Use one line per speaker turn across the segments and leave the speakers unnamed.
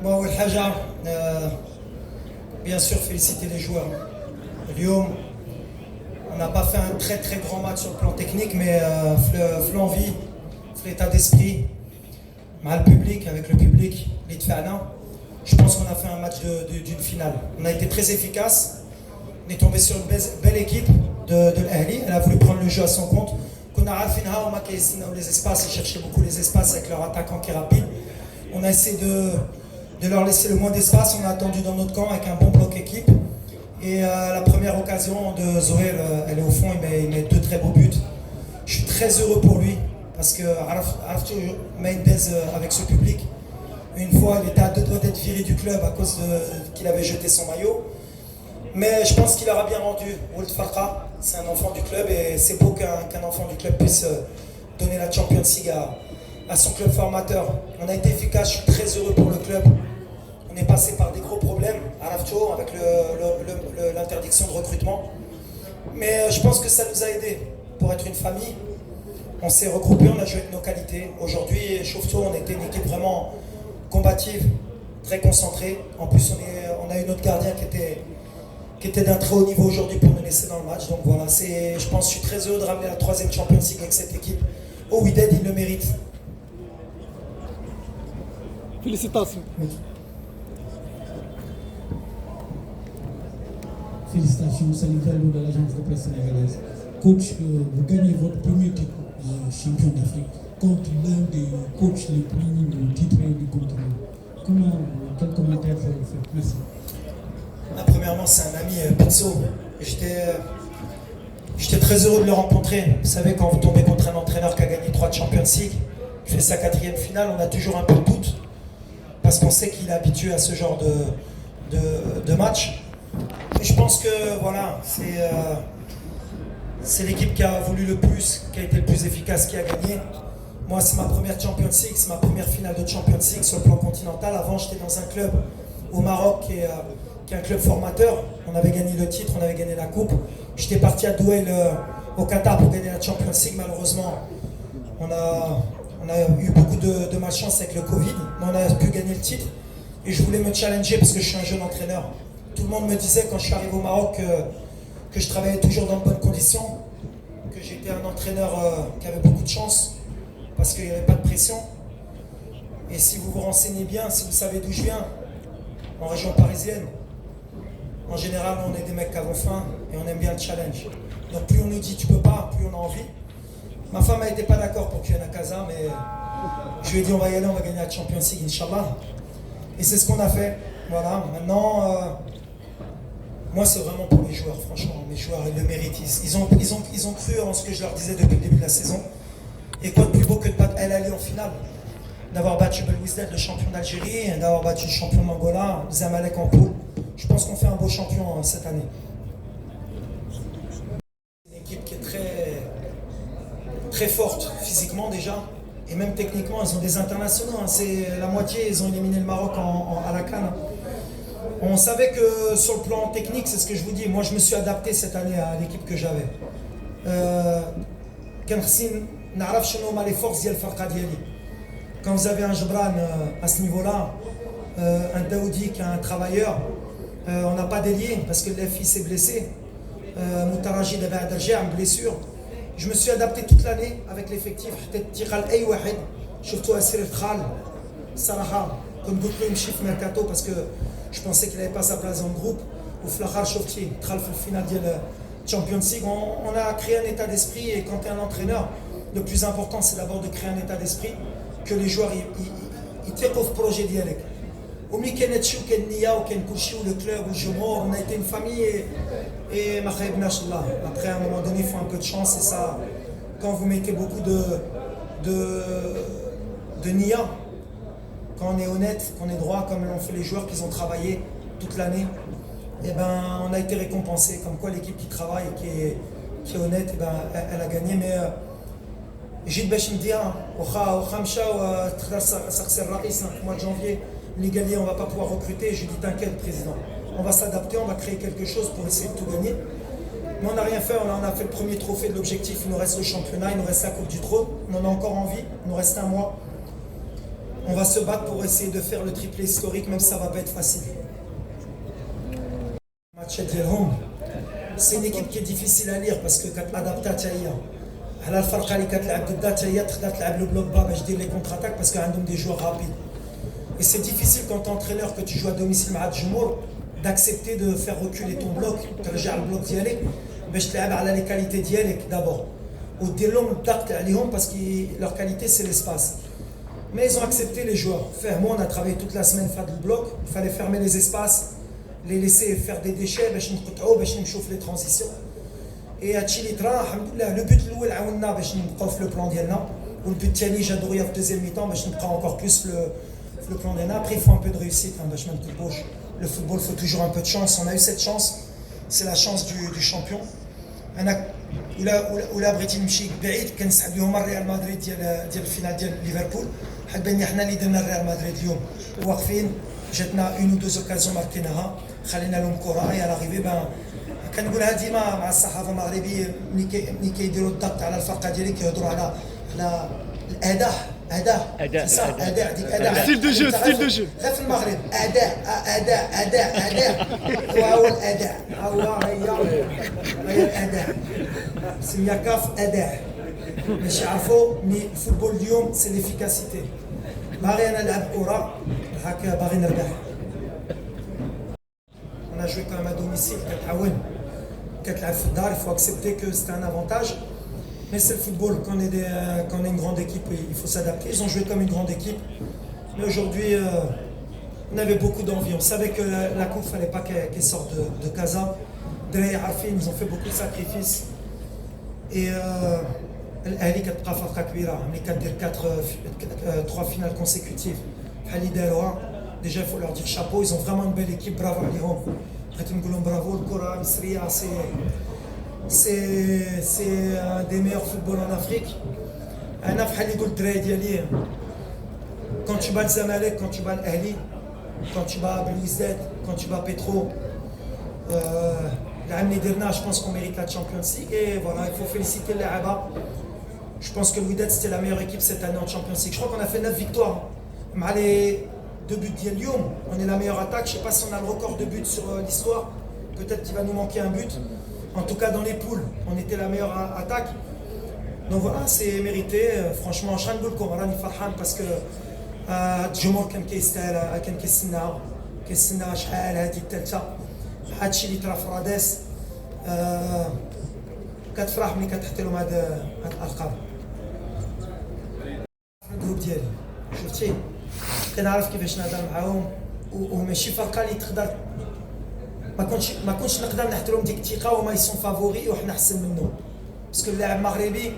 Bon, أول حاجة bien sûr féliciter les joueurs. Lyon, on n'a pas fait un très très grand match sur le plan technique, mais l'envie, l'état d'esprit, avec le public, je pense qu'on a fait un match d'une finale. On a été très efficace, on est tombé sur une belle équipe de l'Ahli, elle a voulu prendre le jeu à son compte. On a les espaces, ils cherchaient beaucoup les espaces avec leur attaquant qui est rapide. On a essayé de leur laisser le moins d'espace, on a attendu dans notre camp avec un bon bloc équipe. Et la première occasion de Zohir, elle est au fond, il met deux très beaux buts. Je suis très heureux pour lui parce que Arafto Mendes avec ce public, une fois il était à deux doigts d'être viré du club à cause qu'il avait jeté son maillot. Mais je pense qu'il aura bien rendu. Ould Farqa, c'est un enfant du club et c'est beau qu'un enfant du club puisse donner la Champions League à son club formateur. On a été efficace, je suis très heureux pour le club. On est passé par des gros problèmes à Arafto avec l'interdiction de recrutement. Mais je pense que ça nous a aidés pour être une famille. On s'est regroupés, on a joué avec nos qualités. Aujourd'hui, Chauvetot, on était une équipe vraiment combative, très concentrée. En plus, on a eu notre gardien qui était d'un très haut niveau aujourd'hui pour nous laisser dans le match. Donc voilà, je pense que je suis très heureux de ramener la 3e Champions League avec cette équipe. Au Wydad, il le mérite.
Félicitations.
Félicitations, salutations de l'agence de presse sénégalaise. Coach, vous gagnez votre premier titre de champion d'Afrique contre l'un des coachs les plus titrés du continent. Quel commentaire vous faites? Merci.
Premièrement, c'est un ami, Pizzo. J'étais très heureux de le rencontrer. Vous savez, quand vous tombez contre un entraîneur qui a gagné 3 Champions League, qui fait sa 4e finale, on a toujours un peu de doute. Parce qu'on sait qu'il est habitué à ce genre de match. Et je pense que voilà, c'est l'équipe qui a voulu le plus, qui a été le plus efficace, qui a gagné. Moi, c'est ma première Champions League, c'est ma première finale de Champions League sur le plan continental. Avant, j'étais dans un club au Maroc qui est un club formateur. On avait gagné le titre, on avait gagné la coupe. J'étais parti à Douai au Qatar pour gagner la Champions League. Malheureusement, on a eu beaucoup de malchance avec le Covid, mais on a pu gagner le titre. Et je voulais me challenger parce que je suis un jeune entraîneur. Tout le monde me disait quand je suis arrivé au Maroc que je travaillais toujours dans de bonnes conditions, que j'étais un entraîneur qui avait beaucoup de chance parce qu'il n'y avait pas de pression. Et si vous vous renseignez bien, si vous savez d'où je viens, en région parisienne, en général on est des mecs qui avons faim et on aime bien le challenge. Donc plus on nous dit tu peux pas, plus on a envie. Ma femme n'était pas d'accord pour qu'il y ait à Casa, mais je lui ai dit on va y aller, on va gagner la Champions League, Inch'Allah. Et c'est ce qu'on a fait. Voilà, maintenant, moi c'est vraiment pour les joueurs, franchement. Les joueurs, ils le méritent. Ils ont cru en ce que je leur disais depuis le début de la saison. Et quoi de plus beau que de battre El Ali en finale, d'avoir battu Belouizdad, le champion d'Algérie, d'avoir battu le champion d'Angola, Zamalek en poule. Je pense qu'on fait un beau champion cette année. Une équipe qui est très forte physiquement déjà, et même techniquement, ils ont des internationaux. C'est la moitié, ils ont éliminé le Maroc à la CAN. On savait que sur le plan technique, c'est ce que je vous dis, moi je me suis adapté cette année à l'équipe que j'avais. Quand vous avez un Jebran à ce niveau-là, un Daoudi qui est un travailleur, on n'a pas délié parce que l'FI s'est blessé. Moutarajid avait adagé une blessure. Je me suis adapté toute l'année avec l'effectif. Surtout à Sir Khal, Saraha, comme beaucoup de chiffres mercato parce que je pensais qu'il n'avait pas sa place dans le groupe. Ou Flachar Shofti, Khal final de la Champions League. On a créé un état d'esprit et quand tu es un entraîneur, le plus important c'est d'abord de créer un état d'esprit que les joueurs ils tirent au projet d'Yalek. Au Mikenetchou, Kenya, ou Kenkushi, ou le club, ou le Jumor, on a été une famille et Machaïb Nashallah. Après, à un moment donné, il faut un peu de chance et ça, quand vous mettez beaucoup de Nia, quand on est honnête, qu'on est droit, comme l'ont fait les joueurs qui ont travaillé toute l'année, et ben, on a été récompensé. Comme quoi, l'équipe qui travaille et qui est honnête, et ben, elle a gagné. Mais j'ai de Bachimdia, au Khamcha, au Sarser Raïs, au mois de janvier. Les gagnés, on ne va pas pouvoir recruter. Je lui dis t'inquiète président, on va s'adapter, on va créer quelque chose pour essayer de tout gagner. Mais on n'a rien fait, on a fait le premier trophée de l'objectif, il nous reste le championnat, il nous reste la Coupe du Trône, on en a encore envie, il nous reste un mois. On va se battre pour essayer de faire le triplé historique, même si ça va pas être facile. Match ديالهم. C'est une équipe qui est difficile à lire parce que كتادابتا حتى هي. على الفرقه اللي كتلعب ضدها حتى هي تقدر تلعب لو بلوك با باش دير لي كونتر اتاك parce qu'عندهم des joueurs rapides. Et c'est difficile quand tu es entraîneur que tu joues à domicile مع الجمهور d'accepter de faire reculer ton bloc, ترجع البلوك ديالك باش تلعب على les qualités ديالك d'abord. ودير لهم الضغط عليهم parce que leur qualité c'est l'espace. Mais ils ont accepté les joueurs. Moi, on a travaillé toute la semaine faire du bloc. Il fallait fermer les espaces, les laisser faire des déchets, باش نقطعوا باش نشوف les transitions. Et هادشي اللي طرا الحمد لله. Le but الاول عاوننا باش نبقاو في لو بلان ديالنا. والبut الثاني جا دغيا في deuxième mi-temps باش نبقاو encore plus في le plan ديالنا. Après il faut un peu de réussite باش ما نكذبوش. Le football faut toujours un peu de chance. On a eu cette chance. C'est la chance du champion. انا ولا بغيتي نمشي بعيد كنسحب لهم الريال مدريد ديال الفينال ديال ليفربول. حيت بان حنا اللي درنا الريال مدريد اليوم واقفين جاتنا اون او دوز اوكازيون ماركيناها خلينا لهم كره يا لاغيبي بان كنقولها ديما مع الصحافه المغربيه ملي كيديروا الضغط على الفرقه ديالي كيهضروا على الاداء اداء ديك اداء
ستيل دو جو ستيل دو جو
لا في المغرب اداء هو الاداء هي الاداء سميها كاف اداء باش يعرفوا مي الفوتبول اليوم سي ليفيكاسيتي باغي انا نلعب كره هكا باغي نربح. On a joué quand même à domicile كتعاون كتلعب في الدار. Il faut accepter que c'est un avantage. Mais c'est le football, quand on est une grande équipe, il faut s'adapter. Ils ont joué comme une grande équipe. Mais aujourd'hui, on avait beaucoup d'envie. On savait que la coupe, il ne fallait pas qu'elle sorte de Casa. Derrière Arfin, ils ont fait beaucoup de sacrifices. Et elle est فرقة كبيرة. ملي كدير 3 finales consécutives. Déjà, il faut leur dire chapeau. Ils ont vraiment une belle équipe. Bravo عليهم. بغيت نقول لهم برافو. الكرة المصرية c'est un des meilleurs footballs en Afrique. أنا في حالي قلت الدراري ديالي quand tu bats le Zamalek, quand tu bats l'Ahli, quand tu bats Belouizdad, quand tu bats Petro, العام اللي درنا je pense qu'on mérite la Champions League. Et voilà, il faut féliciter les Aba. Je pense que Wydad c'était la meilleure équipe cette année en Champions League. Je crois qu'on a fait 9 victoires. مع les 2 buts ديال اليوم, on est la meilleure attaque. Je ne sais pas si on a le record de buts sur l'histoire. Peut-être qu'il va nous manquer un but. En tout cas, dans les poules, on était la meilleure attaque. Donc voilà, c'est mérité. Franchement, je suis farhan parce que الجمهور كان كيستاهل كان كيستنى شحال هذه الثالثه. هادشي اللي طرا في راديس كتفرح ملي كتحط لهم هاد الالقاب. الجروب ديالي شفتي كنعرف كيفاش نهضر معاهم وماشي فرقه اللي تقدر ما كنتش نقدر نحط لهم ديك الثقه وما يسون فافوري وحنا احسن منهم. باسكو اللاعب المغربي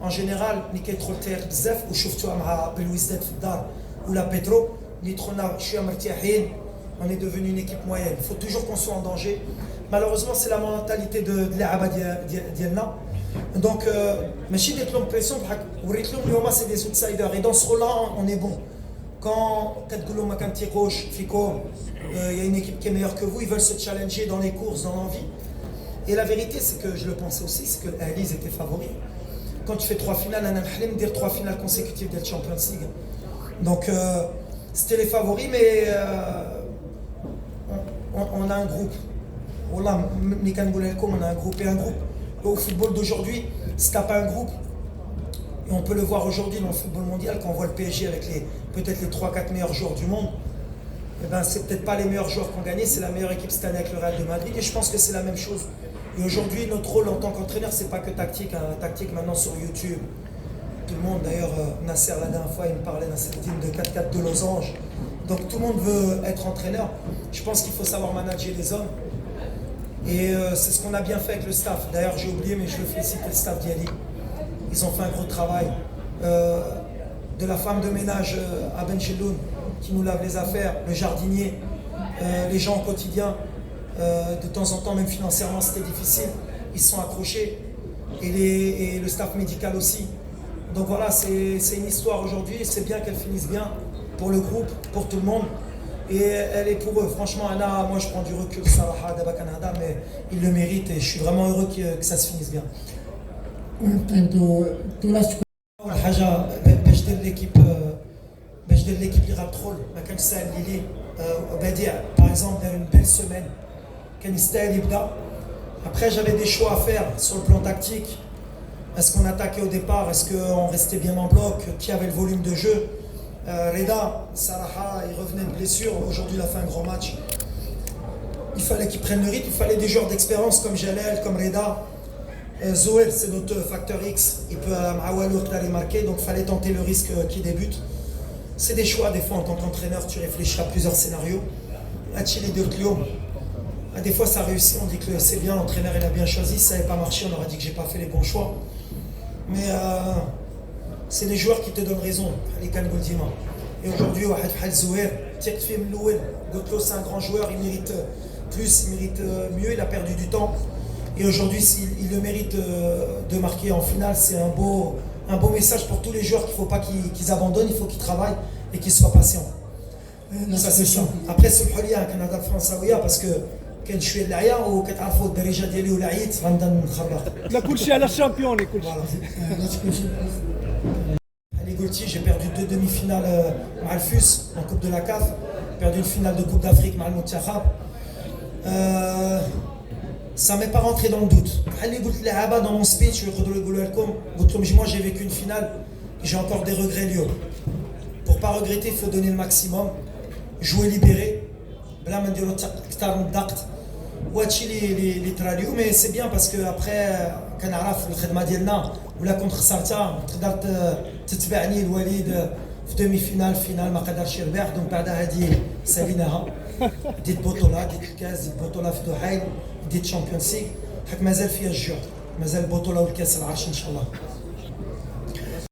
en général ملي كيدخل تيق بزاف وشفتوها مع بلويزداد في الدار ولا بيترو اللي دخلنا شويه مرتاحين. On est devenu une équipe moyenne. Il faut toujours qu'on soit en danger. Malheureusement, c'est la mentalité de l'Araba ديالنا. Donc ماشي درت لهم بريسيون بحال وريت لهم اليوم c'est des outsiders et dans ce rôle-là on est bon. Quand كتقول لهم ما كنتيقوش فيكم il y a une équipe qui est meilleure que vous, ils veulent se challenger dans les courses, dans l'envie. Et la vérité, c'est que je le pensais aussi, c'est que l'Ahli était favori. Quand tu fais 3 finales, on a un dire 3 finales consécutives de la Champions League. Donc c'était les favoris, mais on a un groupe. Wallah, on a un groupe et un groupe. Au football d'aujourd'hui, si t'as pas un groupe, et on peut le voir aujourd'hui dans le football mondial, quand on voit le PSG avec peut-être les 3-4 meilleurs joueurs du monde, eh ben, c'est peut-être pas les meilleurs joueurs qui ont gagné, c'est la meilleure équipe cette année avec le Real de Madrid et je pense que c'est la même chose. Et aujourd'hui, notre rôle en tant qu'entraîneur, c'est pas que tactique. Tactique maintenant sur YouTube. Tout le monde, d'ailleurs, Nasser la dernière fois, il me parlait d'un certain de 4-4 de losange. Donc tout le monde veut être entraîneur. Je pense qu'il faut savoir manager les hommes. Et c'est ce qu'on a bien fait avec le staff. D'ailleurs, j'ai oublié, mais je veux féliciter le staff d'Yali. Ils ont fait un gros travail. De la femme de ménage à Ben Cheloun, qui nous lave les affaires, le jardinier, les gens au quotidien, de temps en temps, même financièrement, c'était difficile. Ils se sont accrochés. Et le staff médical aussi. Donc voilà, c'est une histoire aujourd'hui. C'est bien qu'elle finisse bien pour le groupe, pour tout le monde. Et elle est pour eux. Franchement, Anna, moi je prends du recul, Sarah, Daba Canada, mais ils le méritent et je suis vraiment heureux que ça se finisse bien. باش دير de l'équipe اللي غتدخل ما كانش ساهل ليه بديع par exemple dans une belle semaine كان يستاهل يبدا. Après j'avais des choix à faire sur le plan tactique. Est-ce qu'on attaquait au départ, est-ce qu'on restait bien en bloc, qui avait le volume de jeu. Reda, Saraha, il revenait de blessure, aujourd'hui il a fait un grand match. Il fallait qu'il prenne le rythme, il fallait des joueurs d'expérience comme Jalel, comme Reda. Zoé, c'est notre facteur X, il peut aller marquer, donc il fallait tenter le risque qu'il débute. C'est des choix, des fois en tant qu'entraîneur, tu réfléchis à plusieurs scénarios. Des fois ça réussit, on dit que c'est bien, l'entraîneur il a bien choisi, si ça n'avait pas marché, on aurait dit que j'ai pas fait les bons choix. Mais c'est les joueurs qui te donnent raison, les Khan Goldima. Et aujourd'hui, Wahed Bhal Zouer, c'est un grand joueur, il mérite plus, il mérite mieux, il a perdu du temps. Et aujourd'hui, s'il le mérite de marquer en finale, c'est un beau message pour tous les joueurs qu'il ne faut pas qu'ils abandonnent, il faut qu'ils travaillent et qu'ils soient patients. Ça c'est ça. Après, c'est le Canada française, parce que كان شويه اللعيا وكتعرفوا الدرجه ديالي ولعيت غنبدا نخربق.
لا كلشي على الشامبيون كلشي.
Ali Gauthier, j'ai perdu 2 demi-finales مع الفوس en Coupe de la CAF, perdu une finale de Coupe d'Afrique مع المنتخب. Ça m'est pas rentré dans le doute. Ali قلت للعابه dans mon speech يقدروا يقولوا لكم قلت لهم moi j'ai vécu une finale et j'ai encore des regrets liés. Pour pas regretter, il faut donner le maximum, jouer libéré. بلا ما نديرو اكثر من الضغط وهادشي اللي طرا اليوم. مي سي بيان باسكو ابخي كنعرف الخدمه ديالنا ولا كنت خسرتها تقدر تتبعني الوليد في دومي فينال ما قدرش يربح. دونك بعد هذه ساليناها ديت بطوله ديت الكاس ديت بطوله في دحيل ديت شامبيونز ليغ حيت مازال فيها الجوع مازال البطوله والكاس العرش ان شاء الله.